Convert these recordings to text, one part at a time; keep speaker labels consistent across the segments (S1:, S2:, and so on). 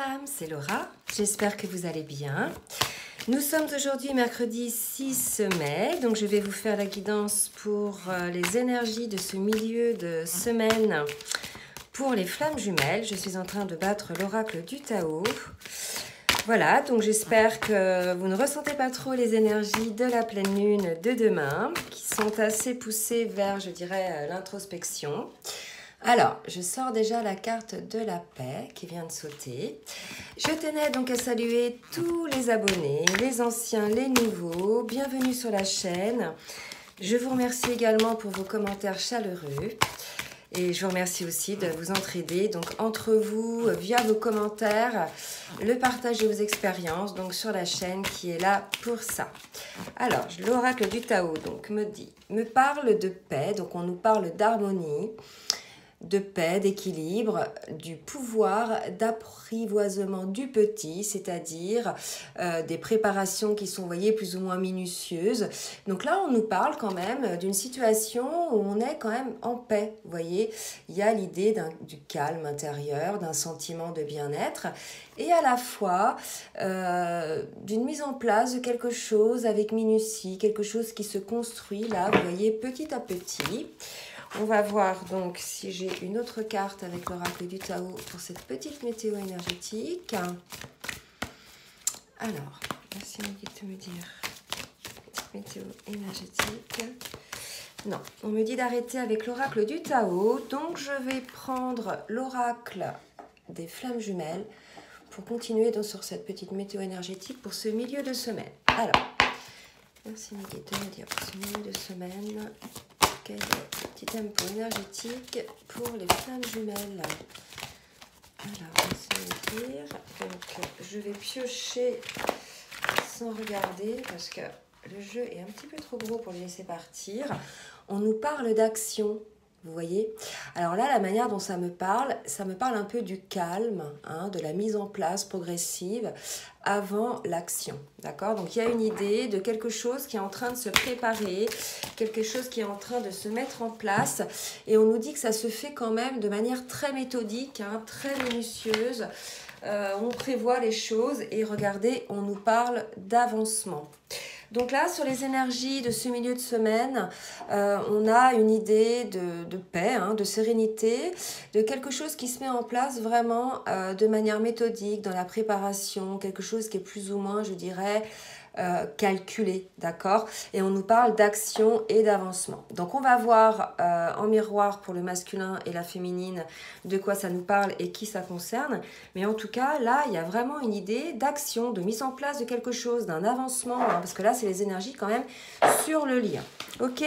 S1: flammes, c'est Laura. J'espère que vous allez bien. Nous sommes aujourd'hui mercredi 6 mai, donc je vais vous faire la guidance pour les énergies de ce milieu de semaine pour les flammes jumelles. Je suis en train de battre l'oracle du Tao. Voilà, donc j'espère que vous ne ressentez pas trop les énergies de la pleine lune de demain, qui sont assez poussées vers, je dirais, l'introspection. Alors, je sors déjà la carte de la paix qui vient de sauter. Je tenais donc à saluer tous les abonnés, les anciens, les nouveaux. Bienvenue sur la chaîne. Je vous remercie également pour vos commentaires chaleureux. Et je vous remercie aussi de vous entraider donc entre vous via vos commentaires, le partage de vos expériences donc sur la chaîne qui est là pour ça. Alors, l'oracle du Tao donc me parle de paix, donc on nous parle d'harmonie, de paix, d'équilibre, du pouvoir d'apprivoisement du petit, c'est-à-dire des préparations qui sont, vous voyez, plus ou moins minutieuses. Donc là, on nous parle quand même d'une situation où on est quand même en paix, vous voyez. Il y a l'idée du calme intérieur, d'un sentiment de bien-être et à la fois d'une mise en place de quelque chose avec minutie, quelque chose qui se construit là, vous voyez, petit à petit. On va voir donc si j'ai une autre carte avec l'oracle du Tao pour cette petite météo énergétique. Alors, merci de me dire météo énergétique. Non, on me dit d'arrêter avec l'oracle du Tao, donc je vais prendre l'oracle des flammes jumelles pour continuer donc sur cette petite météo énergétique pour ce milieu de semaine. Alors, merci de me dire pour ce milieu de semaine. Quel petit tempo énergétique pour les flammes jumelles. Alors, laissez-moi dire. Donc, je vais piocher sans regarder parce que le jeu est un petit peu trop gros pour le laisser partir. On nous parle d'action. Vous voyez? Alors là, la manière dont ça me parle un peu du calme, hein, de la mise en place progressive avant l'action. D'accord? Donc il y a une idée de quelque chose qui est en train de se préparer, quelque chose qui est en train de se mettre en place. Et on nous dit que ça se fait quand même de manière très méthodique, hein, très minutieuse. On prévoit les choses et regardez, on nous parle d'avancement. Donc là, sur les énergies de ce milieu de semaine, on a une idée de paix, hein, de sérénité, de quelque chose qui se met en place vraiment de manière méthodique dans la préparation, quelque chose qui est plus ou moins, je dirais, calculé, d'accord? Et on nous parle d'action et d'avancement. Donc on va voir en miroir pour le masculin et la féminine de quoi ça nous parle et qui ça concerne. Mais en tout cas, là, il y a vraiment une idée d'action, de mise en place de quelque chose, d'un avancement, hein, parce que là, c'est les énergies quand même sur le lien. Ok?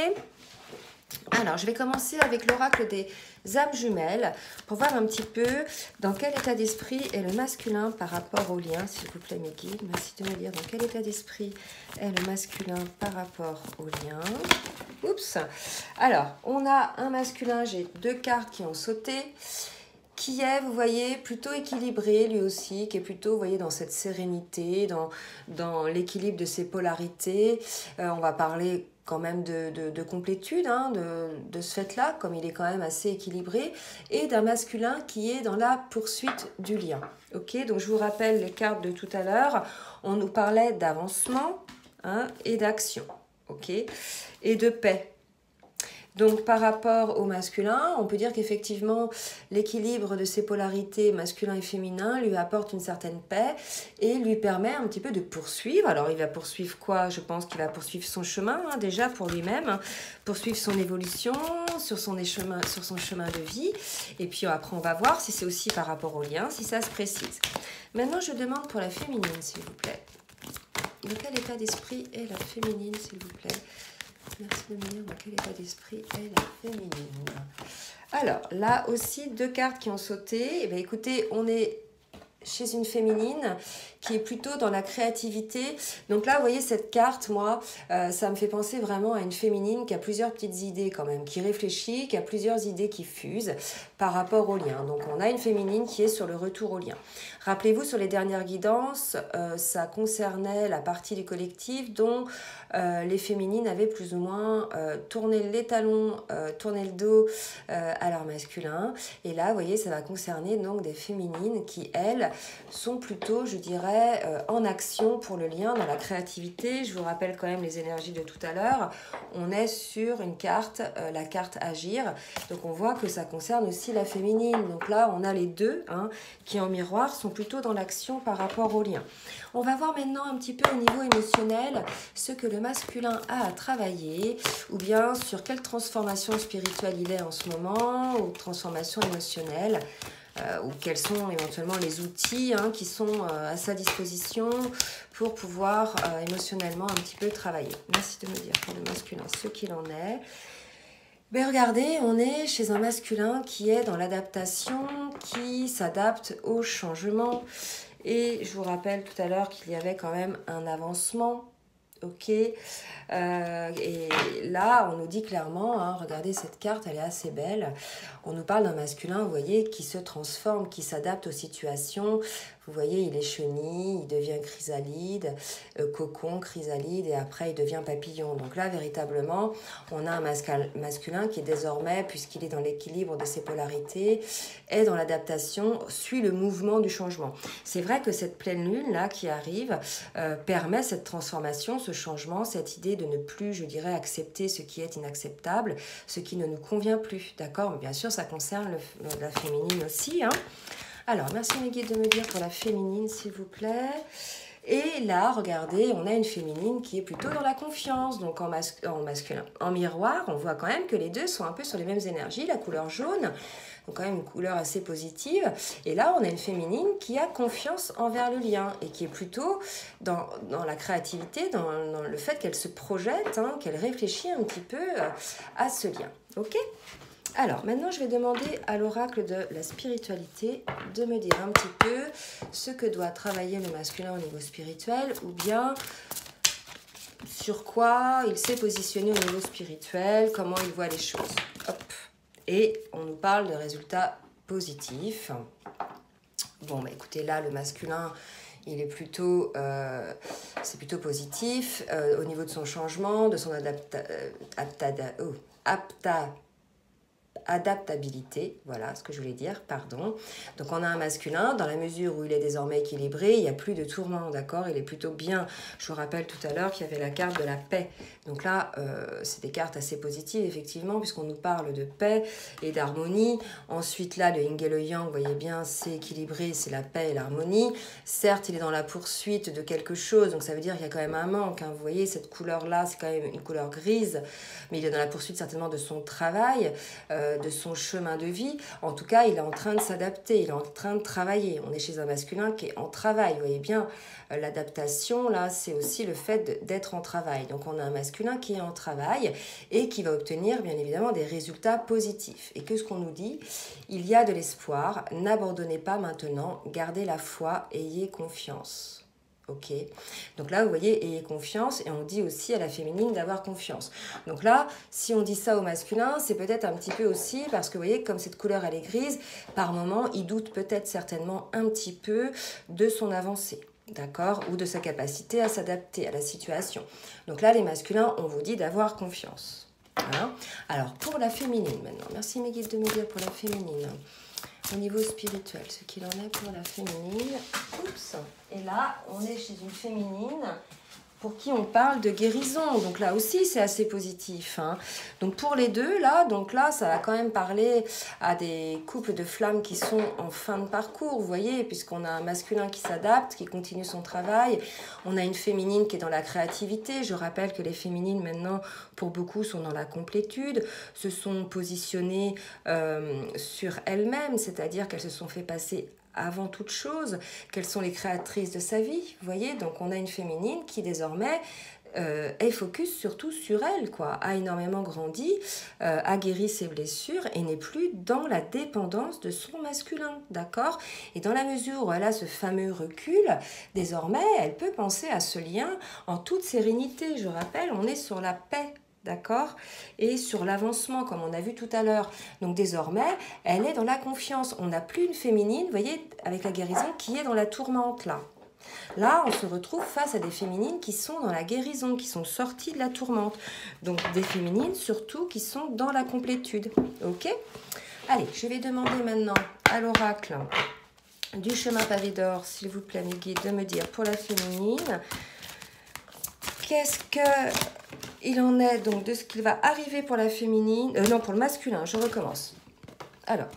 S1: Alors, je vais commencer avec l'oracle des âmes jumelles pour voir un petit peu dans quel état d'esprit est le masculin par rapport au lien, s'il vous plaît, mes guides. Merci de me dire dans quel état d'esprit est le masculin par rapport au lien. Oups. Alors, on a un masculin, j'ai deux cartes qui ont sauté, qui est, vous voyez, plutôt équilibré lui aussi, qui est plutôt, vous voyez, dans cette sérénité, dans l'équilibre de ses polarités. On va parler quand même de complétude, hein, de ce fait-là, comme il est quand même assez équilibré, et d'un masculin qui est dans la poursuite du lien. Ok, donc je vous rappelle les cartes de tout à l'heure. On nous parlait d'avancement, hein, et d'action, ok, et de paix. Donc par rapport au masculin, on peut dire qu'effectivement l'équilibre de ses polarités masculin et féminin lui apporte une certaine paix et lui permet un petit peu de poursuivre. Alors il va poursuivre quoi? Je pense qu'il va poursuivre son chemin, hein, déjà pour lui-même, hein, poursuivre son évolution sur son chemin de vie. Et puis après on va voir si c'est aussi par rapport au lien, si ça se précise. Maintenant je demande pour la féminine s'il vous plaît. Dans quel état d'esprit est la féminine s'il vous plaît? Merci de me dire dans quel état d'esprit est la féminine. Alors, là aussi, deux cartes qui ont sauté. Eh bien, écoutez, on est chez une féminine qui est plutôt dans la créativité. Donc là, vous voyez, cette carte, moi, ça me fait penser vraiment à une féminine qui a plusieurs petites idées quand même, qui réfléchit, qui a plusieurs idées qui fusent par rapport au lien. Donc on a une féminine qui est sur le retour au lien. Rappelez-vous, sur les dernières guidances, ça concernait la partie du collectif dont les féminines avaient plus ou moins tourné les talons, tourné le dos à leur masculin. Et là, vous voyez, ça va concerner donc des féminines qui, elles, sont plutôt, je dirais, en action pour le lien, dans la créativité. Je vous rappelle quand même les énergies de tout à l'heure. On est sur une carte, la carte Agir. Donc on voit que ça concerne aussi la féminine. Donc là, on a les deux hein, qui en miroir sont plutôt dans l'action par rapport au lien. On va voir maintenant un petit peu au niveau émotionnel ce que le masculin a à travailler ou bien sur quelle transformation spirituelle il est en ce moment ou transformation émotionnelle. Ou quels sont éventuellement les outils hein, qui sont à sa disposition pour pouvoir émotionnellement un petit peu travailler. Merci de me dire pour le masculin ce qu'il en est. Mais regardez, on est chez un masculin qui est dans l'adaptation, qui s'adapte au changement. Et je vous rappelle tout à l'heure qu'il y avait quand même un avancement. Ok, et là on nous dit clairement, hein, regardez cette carte, elle est assez belle. On nous parle d'un masculin, vous voyez, qui se transforme, qui s'adapte aux situations. Vous voyez, il est chenille, il devient chrysalide, cocon, chrysalide, et après il devient papillon. Donc là, véritablement, on a un masculin qui est désormais, puisqu'il est dans l'équilibre de ses polarités, est dans l'adaptation, suit le mouvement du changement. C'est vrai que cette pleine lune là qui arrive permet cette transformation, ce changement, cette idée de ne plus, je dirais, accepter ce qui est inacceptable, ce qui ne nous convient plus, d'accord? Mais bien sûr, ça concerne la féminine aussi, hein. Alors, merci mes guides de me dire pour la féminine, s'il vous plaît. Et là, regardez, on a une féminine qui est plutôt dans la confiance, donc en masculin. En miroir, on voit quand même que les deux sont un peu sur les mêmes énergies, la couleur jaune, donc quand même une couleur assez positive. Et là, on a une féminine qui a confiance envers le lien et qui est plutôt dans la créativité, dans le fait qu'elle se projette, hein, qu'elle réfléchit un petit peu à ce lien. Ok ? Alors, maintenant, je vais demander à l'oracle de la spiritualité de me dire un petit peu ce que doit travailler le masculin au niveau spirituel ou bien sur quoi il s'est positionné au niveau spirituel, comment il voit les choses. Hop. Et on nous parle de résultats positifs. Bon, bah écoutez, là, le masculin, il est plutôt, c'est plutôt positif au niveau de son changement, de son adaptabilité, voilà ce que je voulais dire, pardon. Donc on a un masculin, dans la mesure où il est désormais équilibré, il n'y a plus de tourment, d'accord? Il est plutôt bien. Je vous rappelle tout à l'heure qu'il y avait la carte de la paix. Donc là, c'est des cartes assez positives, effectivement, puisqu'on nous parle de paix et d'harmonie. Ensuite, là, le yin et le yang, vous voyez bien, c'est équilibré, c'est la paix et l'harmonie. Certes, il est dans la poursuite de quelque chose, donc ça veut dire qu'il y a quand même un manque, hein. Vous voyez, cette couleur-là, c'est quand même une couleur grise, mais il est dans la poursuite certainement de son travail, de son chemin de vie. En tout cas, il est en train de s'adapter, il est en train de travailler. On est chez un masculin qui est en travail. Vous voyez bien, l'adaptation, là, c'est aussi le fait d'être en travail. Donc, on a un masculin qui est en travail et qui va obtenir, bien évidemment, des résultats positifs. Et que ce qu'on nous dit, il y a de l'espoir, n'abandonnez pas maintenant, gardez la foi, ayez confiance. Ok, donc là vous voyez, ayez confiance, et on dit aussi à la féminine d'avoir confiance. Donc là, si on dit ça au masculin, c'est peut-être un petit peu aussi parce que vous voyez, comme cette couleur elle est grise, par moment il doute peut-être certainement un petit peu de son avancée, d'accord, ou de sa capacité à s'adapter à la situation. Donc là, les masculins, on vous dit d'avoir confiance. Hein. Alors pour la féminine maintenant, merci mes guides de me dire pour la féminine. Au niveau spirituel, ce qu'il en est pour la féminine. Oups. Et là, on est chez une féminine pour qui on parle de guérison. Donc là aussi, c'est assez positif. Hein. Donc pour les deux, là, ça va quand même parler à des couples de flammes qui sont en fin de parcours, vous voyez, puisqu'on a un masculin qui s'adapte, qui continue son travail. On a une féminine qui est dans la créativité. Je rappelle que les féminines, maintenant, pour beaucoup, sont dans la complétude, se sont positionnées sur elles-mêmes, c'est-à-dire qu'elles se sont fait passer avant toute chose, quelles sont les créatrices de sa vie, vous voyez, donc on a une féminine qui désormais est focus surtout sur elle, quoi, a énormément grandi, a guéri ses blessures et n'est plus dans la dépendance de son masculin, d'accord? Et dans la mesure où elle a ce fameux recul, désormais, elle peut penser à ce lien en toute sérénité. Je rappelle, on est sur la paix, d'accord, et sur l'avancement comme on a vu tout à l'heure. Donc désormais, elle est dans la confiance. On n'a plus une féminine, vous voyez, avec la guérison, qui est dans la tourmente là. Là, on se retrouve face à des féminines qui sont dans la guérison, qui sont sorties de la tourmente. Donc des féminines surtout qui sont dans la complétude. Ok ? Allez, je vais demander maintenant à l'oracle du chemin pavé d'or, s'il vous plaît, mes guides, de me dire pour la féminine, qu'est-ce qu'il en est donc de ce qu'il va arriver pour la féminine, non, pour le masculin, je recommence. Alors,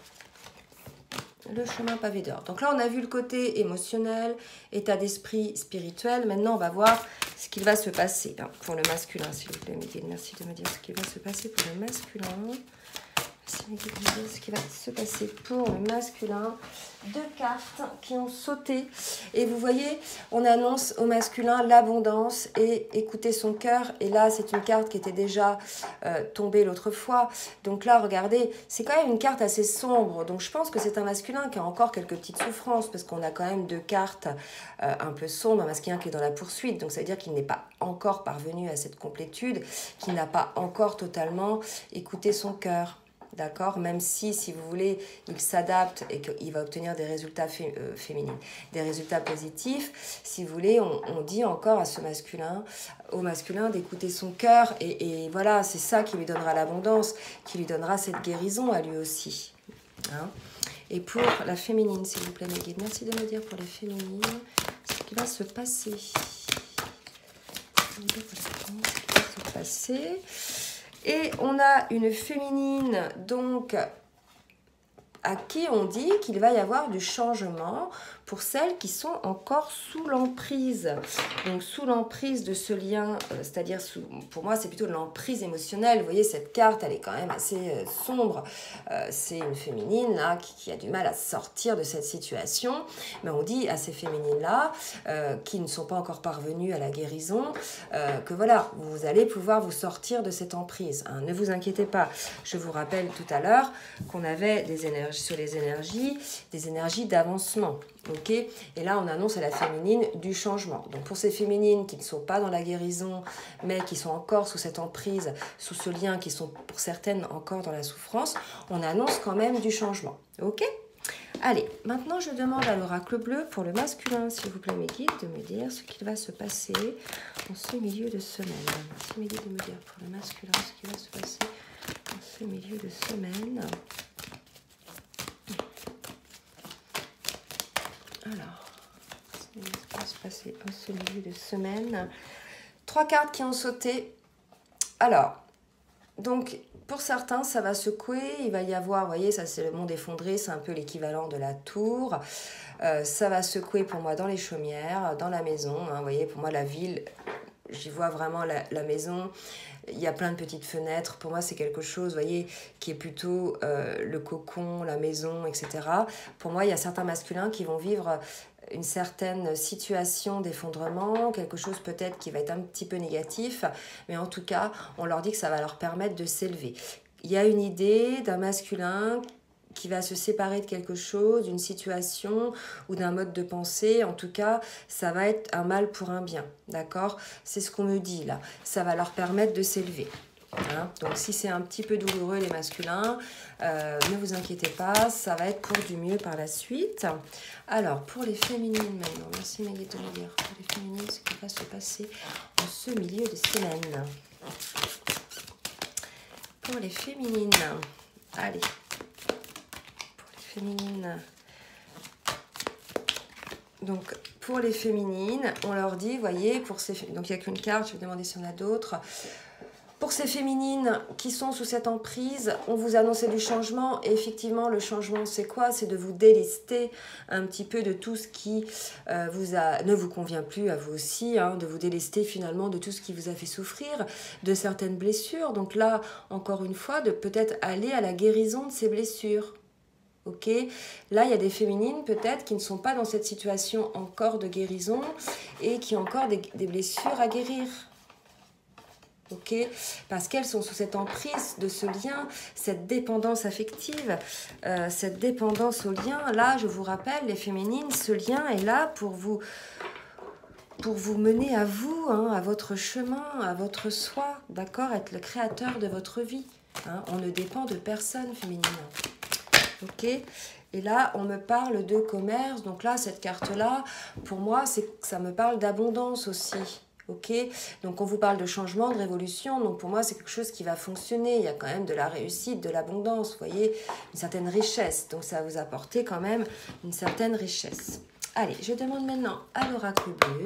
S1: le chemin pavé d'or. Donc là, on a vu le côté émotionnel, état d'esprit spirituel. Maintenant, on va voir ce qu'il va se passer pour le masculin, s'il vous plaît, mes guides. Merci de me dire ce qui va se passer pour le masculin. Merci, mes guides, de me dire ce qui va se passer pour le masculin. 2 cartes qui ont sauté. Et vous voyez, on annonce au masculin l'abondance et écouter son cœur. Et là, c'est une carte qui était déjà tombée l'autre fois. Donc là, regardez, c'est quand même une carte assez sombre. Donc je pense que c'est un masculin qui a encore quelques petites souffrances parce qu'on a quand même 2 cartes un peu sombres. Un masculin qui est dans la poursuite. Donc ça veut dire qu'il n'est pas encore parvenu à cette complétude, qu'il n'a pas encore totalement écouté son cœur. D'accord, même si vous voulez, il s'adapte et qu'il va obtenir des résultats féminins, des résultats positifs. Si vous voulez, on dit encore à ce masculin, au masculin d'écouter son cœur. Et voilà, c'est ça qui lui donnera l'abondance, qui lui donnera cette guérison à lui aussi. Hein. Et pour la féminine, s'il vous plaît, mes guides, merci de me dire pour les féminines ce qui va se passer. Ce qui va se passer. Et on a une féminine, donc, à qui on dit qu'il va y avoir du changement pour celles qui sont encore sous l'emprise. Donc, sous l'emprise de ce lien, c'est-à-dire, pour moi, c'est plutôt de l'emprise émotionnelle. Vous voyez, cette carte, elle est quand même assez sombre. C'est une féminine, là, qui a du mal à sortir de cette situation. Mais on dit à ces féminines-là, qui ne sont pas encore parvenues à la guérison, que voilà, vous allez pouvoir vous sortir de cette emprise. Hein. Ne vous inquiétez pas. Je vous rappelle tout à l'heure qu'on avait des énergies sur les énergies, des énergies d'avancement. Ok, et là, on annonce à la féminine du changement. Donc, pour ces féminines qui ne sont pas dans la guérison, mais qui sont encore sous cette emprise, sous ce lien, qui sont pour certaines encore dans la souffrance, on annonce quand même du changement. Ok? Allez, maintenant, je demande à l'oracle bleu pour le masculin, s'il vous plaît, mes guides, de me dire ce qu'il va se passer en ce milieu de semaine. Merci, mes guides, de me dire pour le masculin ce qui va se passer en ce milieu de semaine. Alors, ce qui va se passer en ce milieu de semaine. 3 cartes qui ont sauté. Alors, donc, pour certains, ça va secouer. Il va y avoir, vous voyez, ça c'est le monde effondré, c'est un peu l'équivalent de la tour. Ça va secouer pour moi dans les chaumières, dans la maison. Hein, vous voyez, pour moi, la ville, j'y vois vraiment la maison. Il y a plein de petites fenêtres. Pour moi, c'est quelque chose, vous voyez, qui est plutôt le cocon, la maison, etc. Pour moi, il y a certains masculins qui vont vivre une certaine situation d'effondrement, quelque chose peut-être qui va être un petit peu négatif, mais en tout cas, on leur dit que ça va leur permettre de s'élever. Il y a une idée d'un masculin qui va se séparer de quelque chose, d'une situation ou d'un mode de pensée. En tout cas, ça va être un mal pour un bien, d'accord? C'est ce qu'on me dit là. Ça va leur permettre de s'élever. Hein? Donc, si c'est un petit peu douloureux, les masculins, ne vous inquiétez pas, ça va être pour du mieux par la suite. Alors, pour les féminines maintenant, merci mes guides de me dire, pour les féminines, ce qui va se passer en ce milieu de semaine. Pour les féminines, allez. Féminines. Donc, pour les féminines, on leur dit, voyez, pour ces, donc il n'y a qu'une carte, je vais demander s'il y en a d'autres. Pour ces féminines qui sont sous cette emprise, on vous annonçait du changement. Et effectivement, le changement, c'est quoi? C'est de vous délester un petit peu de tout ce qui ne vous convient plus à vous aussi. Hein, de vous délester finalement de tout ce qui vous a fait souffrir, de certaines blessures. Donc là, encore une fois, de peut-être aller à la guérison de ces blessures. Ok, là il y a des féminines peut-être qui ne sont pas dans cette situation encore de guérison et qui ont encore des blessures à guérir. Ok, parce qu'elles sont sous cette emprise de ce lien, cette dépendance affective, cette dépendance au lien. Là, je vous rappelle, les féminines, ce lien est là pour vous mener à vous, hein, à votre chemin, à votre soi, d'accord, être le créateur de votre vie. Hein, on ne dépend de personne féminine. Ok, et là, on me parle de commerce. Donc là, cette carte-là, pour moi, ça me parle d'abondance aussi. Ok, donc on vous parle de changement, de révolution, donc pour moi c'est quelque chose qui va fonctionner, il y a quand même de la réussite, de l'abondance, vous voyez, une certaine richesse, donc ça va vous apporter quand même une certaine richesse. Allez, je demande maintenant à l'oracle bleu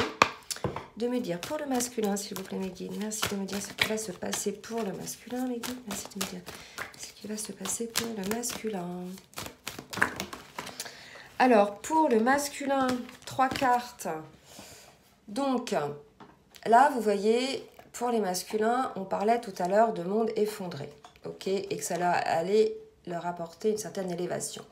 S1: de me dire pour le masculin, s'il vous plaît mes guides, merci de me dire ce qui va se passer pour le masculin mes guides, merci de me dire ce qui va se passer pour le masculin. Alors, pour le masculin, 3 cartes, donc... Là, vous voyez, pour les masculins, on parlait tout à l'heure de monde effondré, ok, et que ça allait leur apporter une certaine élévation.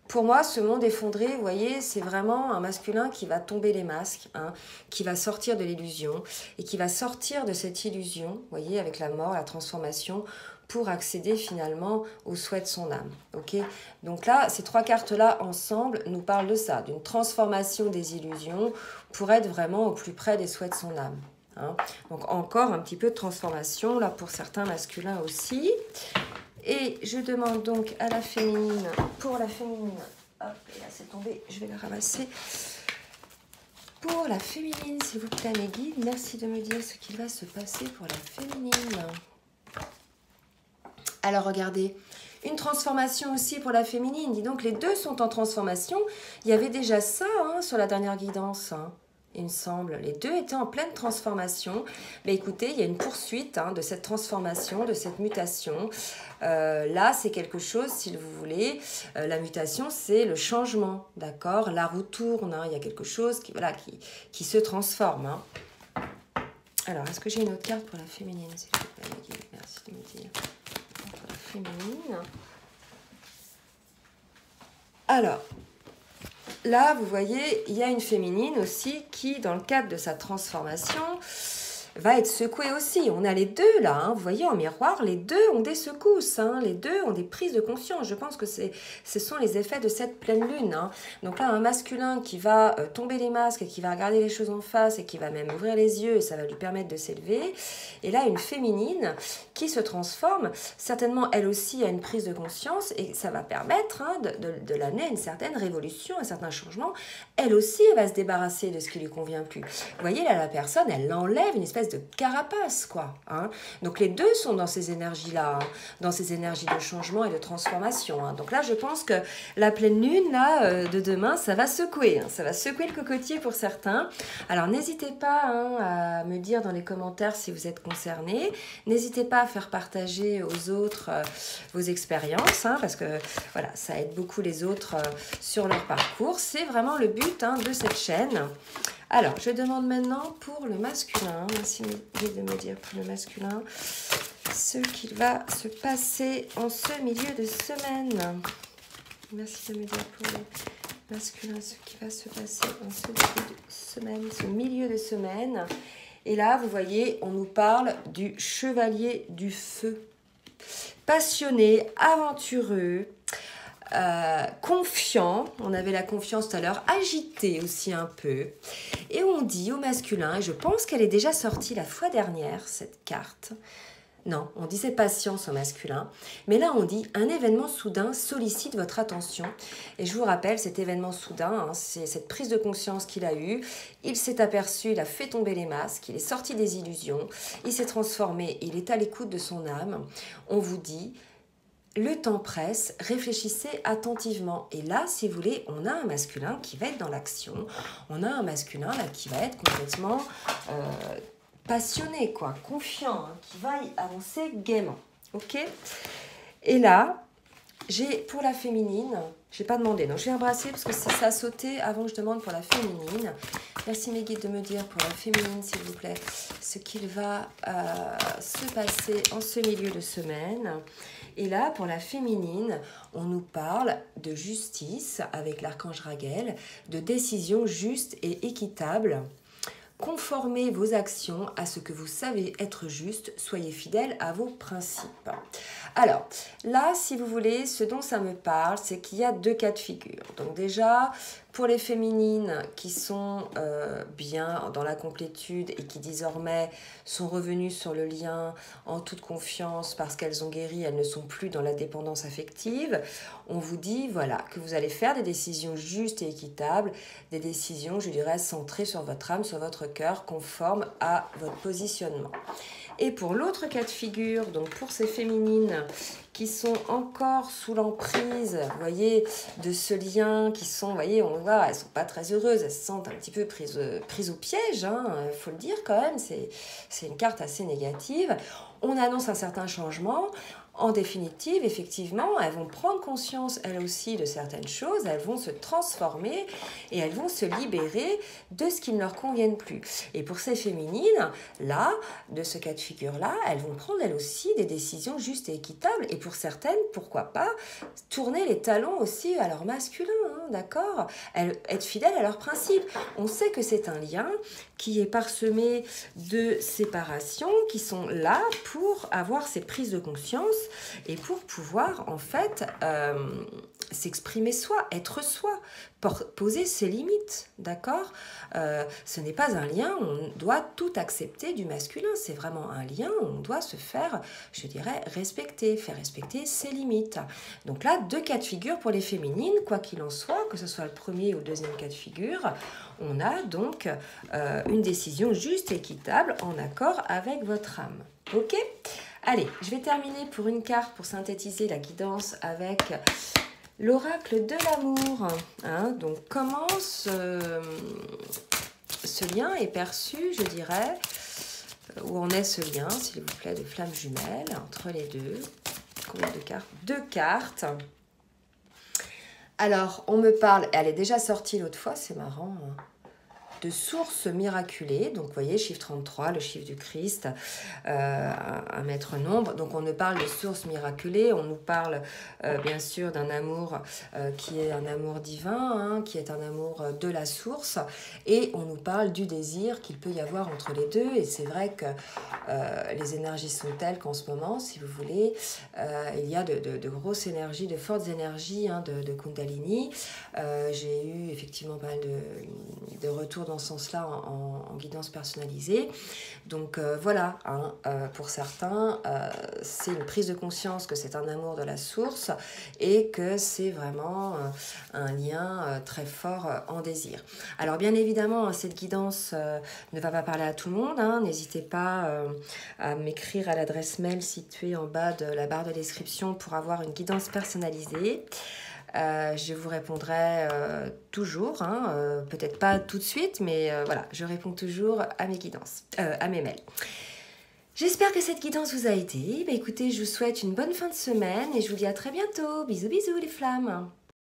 S1: Pour moi, ce monde effondré, vous voyez, c'est vraiment un masculin qui va tomber les masques, hein, qui va sortir de l'illusion, et qui va sortir de cette illusion, vous voyez, avec la mort, la transformation, pour accéder finalement au souhait de son âme. Ok, donc là, ces 3 cartes-là ensemble nous parlent de ça, d'une transformation des illusions pour être vraiment au plus près des souhaits de son âme. Hein. Donc encore un petit peu de transformation là pour certains masculins aussi. Et je demande donc à la féminine, pour la féminine, hop, et là c'est tombé, je vais la ramasser. Pour la féminine, s'il vous plaît mes guides, merci de me dire ce qu'il va se passer pour la féminine. Alors regardez, une transformation aussi pour la féminine. Dis donc, les deux sont en transformation. Il y avait déjà ça hein, sur la dernière guidance, hein, il me semble. Les deux étaient en pleine transformation. Mais écoutez, il y a une poursuite hein, de cette transformation, de cette mutation. Là, c'est quelque chose, si vous voulez, la mutation, c'est le changement, d'accord? La roue tourne, hein, il y a quelque chose qui, voilà, qui se transforme. Hein. Alors, est-ce que j'ai une autre carte pour la féminine, s'il vous plaît? Merci de me dire. Féminine. Alors, là, vous voyez, il y a une féminine aussi qui, dans le cadre de sa transformation, va être secouée aussi. On a les deux là, hein. Vous voyez en miroir, les deux ont des secousses, hein. Les deux ont des prises de conscience. Je pense que ce sont les effets de cette pleine lune. Hein. Donc là, un masculin qui va tomber les masques et qui va regarder les choses en face et qui va même ouvrir les yeux et ça va lui permettre de s'élever. Et là, une féminine qui se transforme, certainement elle aussi a une prise de conscience et ça va permettre hein, de l'amener à une certaine révolution, un certain changement. Elle aussi, elle va se débarrasser de ce qui lui convient plus. Vous voyez là, la personne, elle enlève une espèce de carapace, quoi. Hein. Donc les deux sont dans ces énergies-là, hein, dans ces énergies de changement et de transformation. Hein. Donc là, je pense que la pleine lune, là, de demain, ça va secouer. Hein. Ça va secouer le cocotier pour certains. Alors n'hésitez pas hein, à me dire dans les commentaires si vous êtes concernés. N'hésitez pas à faire partager aux autres vos expériences, hein, parce que voilà, ça aide beaucoup les autres sur leur parcours. C'est vraiment le but hein, de cette chaîne. Alors, je demande maintenant pour le masculin, merci de me dire pour le masculin, ce qu'il va se passer en ce milieu de semaine. Merci de me dire pour le masculin, ce qui va se passer en ce milieu de semaine. Et là, vous voyez, on nous parle du chevalier du feu. Passionné, aventureux, confiant, on avait la confiance tout à l'heure, agité aussi un peu, et on dit au masculin, et je pense qu'elle est déjà sortie la fois dernière, cette carte, non, on disait patience au masculin, mais là on dit un événement soudain sollicite votre attention, et je vous rappelle cet événement soudain, hein, c'est cette prise de conscience qu'il a eue, il s'est aperçu, il a fait tomber les masques, il est sorti des illusions, il s'est transformé, il est à l'écoute de son âme, on vous dit, le temps presse, réfléchissez attentivement. Et là, si vous voulez, on a un masculin qui va être dans l'action. On a un masculin là, qui va être complètement passionné, quoi, confiant, hein, qui va y avancer gaiement. Ok? Et là, j'ai pour la féminine, je n'ai pas demandé, non, je vais embrasser parce que ça a sauté avant que je demande pour la féminine. Merci mes guides de me dire pour la féminine, s'il vous plaît, ce qu'il va se passer en ce milieu de semaine. Et là, pour la féminine, on nous parle de justice avec l'archange Raguel, de décisions justes et équitables. Conformez vos actions à ce que vous savez être juste, soyez fidèles à vos principes. Alors, là, si vous voulez, ce dont ça me parle, c'est qu'il y a deux cas de figure. Donc déjà, pour les féminines qui sont bien dans la complétude et qui désormais sont revenues sur le lien en toute confiance parce qu'elles ont guéri, elles ne sont plus dans la dépendance affective, on vous dit voilà, que vous allez faire des décisions justes et équitables, des décisions, je dirais, centrées sur votre âme, sur votre cœur, conformes à votre positionnement. Et pour l'autre cas de figure, donc pour ces féminines qui sont encore sous l'emprise, vous voyez, de ce lien, qui sont, vous voyez, on voit, elles ne sont pas très heureuses, elles se sentent un petit peu prises au piège, il faut le dire quand même, c'est une carte assez négative. On annonce un certain changement. En définitive, effectivement, elles vont prendre conscience, elles aussi, de certaines choses, elles vont se transformer et elles vont se libérer de ce qui ne leur convienne plus. Et pour ces féminines, là, de ce cas de figure-là, elles vont prendre, elles aussi, des décisions justes et équitables. Et pour certaines, pourquoi pas, tourner les talons aussi à leur masculin, d'accord ? Être fidèles à leurs principes. On sait que c'est un lien qui est parsemé de séparations qui sont là pour avoir ces prises de conscience et pour pouvoir en fait s'exprimer soi, être soi, poser ses limites, d'accord ? Ce n'est pas un lien où on doit tout accepter du masculin, c'est vraiment un lien où on doit se faire, je dirais, respecter, faire respecter ses limites. Donc là, 2 cas de figure pour les féminines, quoi qu'il en soit, que ce soit le premier ou le deuxième cas de figure, on a donc une décision juste et équitable en accord avec votre âme. Ok ? Allez, je vais terminer pour une carte pour synthétiser la guidance avec l'oracle de l'amour. Donc, comment ce lien est perçu, je dirais, où en est ce lien, s'il vous plaît, de flammes jumelles entre les deux. Combien de cartes ? 2 cartes. Alors, on me parle, elle est déjà sortie l'autre fois, c'est marrant, de sources miraculées, donc vous voyez, chiffre 33, le chiffre du Christ, un maître nombre, donc on nous parle de sources miraculées, on nous parle bien sûr d'un amour qui est un amour divin, qui est un amour de la source, et on nous parle du désir qu'il peut y avoir entre les deux, et c'est vrai que les énergies sont telles qu'en ce moment, si vous voulez, il y a de grosses énergies, de fortes énergies de Kundalini. J'ai eu effectivement pas mal de retours dans ce sens-là en guidance personnalisée. Donc voilà, pour certains, c'est une prise de conscience que c'est un amour de la source et que c'est vraiment un lien très fort en désir. Alors bien évidemment, cette guidance ne va pas parler à tout le monde. N'hésitez pas à m'écrire à l'adresse mail située en bas de la barre de description pour avoir une guidance personnalisée. Je vous répondrai toujours, peut-être pas tout de suite, mais voilà, je réponds toujours à mes guidances, à mes mails. J'espère que cette guidance vous a aidé. Écoutez, je vous souhaite une bonne fin de semaine et je vous dis à très bientôt. Bisous, bisous les flammes.